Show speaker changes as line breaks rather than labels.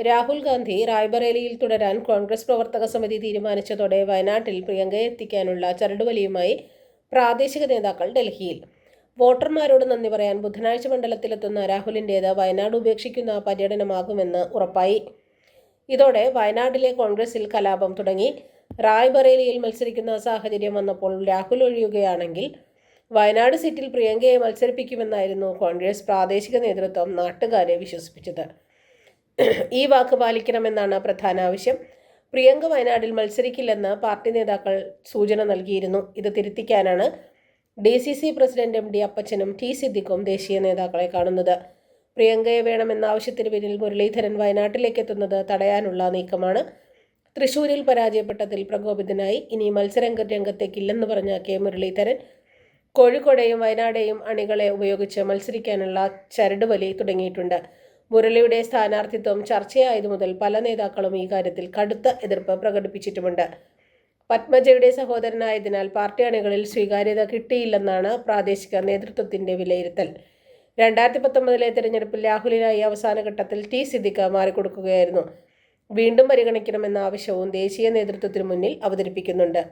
രാഹുൽ ഗാന്ധി റായ്ബറേലിയിൽ തുടരാൻ കോൺഗ്രസ് പ്രവർത്തക സമിതി തീരുമാനിച്ചതോടെ വയനാട്ടിൽ പ്രിയങ്കയെ എത്തിക്കാനുള്ള ചരടുവലിയുമായി പ്രാദേശിക നേതാക്കൾ ഡൽഹിയിൽ. വോട്ടർമാരോട് നന്ദി പറയാൻ ബുധനാഴ്ച മണ്ഡലത്തിലെത്തുന്ന രാഹുലിൻ്റേത് വയനാട് ഉപേക്ഷിക്കുന്ന പര്യടനമാകുമെന്ന് ഉറപ്പായി. ഇതോടെ വയനാട്ടിലെ കോൺഗ്രസിൽ കലാപം തുടങ്ങി. റായ്ബറേലിയിൽ മത്സരിക്കുന്ന സാഹചര്യം വന്നപ്പോൾ രാഹുൽ ഒഴിയുകയാണെങ്കിൽ വയനാട് സീറ്റിൽ പ്രിയങ്കയെ മത്സരിപ്പിക്കുമെന്നായിരുന്നു കോൺഗ്രസ് പ്രാദേശിക നേതൃത്വം നാട്ടുകാരെ വിശ്വസിപ്പിച്ചത്. ഈ വാക്ക് പാലിക്കണമെന്നാണ് പ്രധാന ആവശ്യം. പ്രിയങ്ക വയനാട്ടിൽ മത്സരിക്കില്ലെന്ന് പാർട്ടി നേതാക്കൾ സൂചന നൽകിയിരുന്നു. ഇത് തിരുത്തിക്കാനാണ് DCC പ്രസിഡന്റ് MD അപ്പച്ചനും T സിദ്ദിഖും ദേശീയ നേതാക്കളെ കാണുന്നത്. പ്രിയങ്കയെ വേണമെന്ന ആവശ്യത്തിന് പിന്നിൽ മുരളീധരൻ വയനാട്ടിലേക്ക് എത്തുന്നത് തടയാനുള്ള നീക്കമാണ്. തൃശൂരിൽ പരാജയപ്പെട്ടതിൽ പ്രകോപിതനായി ഇനി രംഗത്തേക്കില്ലെന്ന് പറഞ്ഞ K മുരളീധരൻ കോഴിക്കോടെയും വയനാടെയും അണികളെ ഉപയോഗിച്ച് മത്സരിക്കാനുള്ള ചരടുവലി തുടങ്ങിയിട്ടുണ്ട്. മുരളിയുടെ സ്ഥാനാർത്ഥിത്വം ചർച്ചയായതു മുതൽ പല നേതാക്കളും ഈ കാര്യത്തിൽ കടുത്ത എതിർപ്പ് പ്രകടിപ്പിച്ചിട്ടുമുണ്ട്. പത്മജയുടെ സഹോദരനായതിനാൽ പാർട്ടി അണികളിൽ സ്വീകാര്യത കിട്ടിയില്ലെന്നാണ് പ്രാദേശിക നേതൃത്വത്തിന്റെ വിലയിരുത്തൽ. 2019 തെരഞ്ഞെടുപ്പിൽ രാഹുലിനായി അവസാന ഘട്ടത്തിൽ T സിദ്ദിഖ് മാറിക്കൊടുക്കുകയായിരുന്നു. വീണ്ടും പരിഗണിക്കണമെന്ന ആവശ്യവും ദേശീയ നേതൃത്വത്തിനു മുന്നിൽ അവതരിപ്പിക്കുന്നുണ്ട്.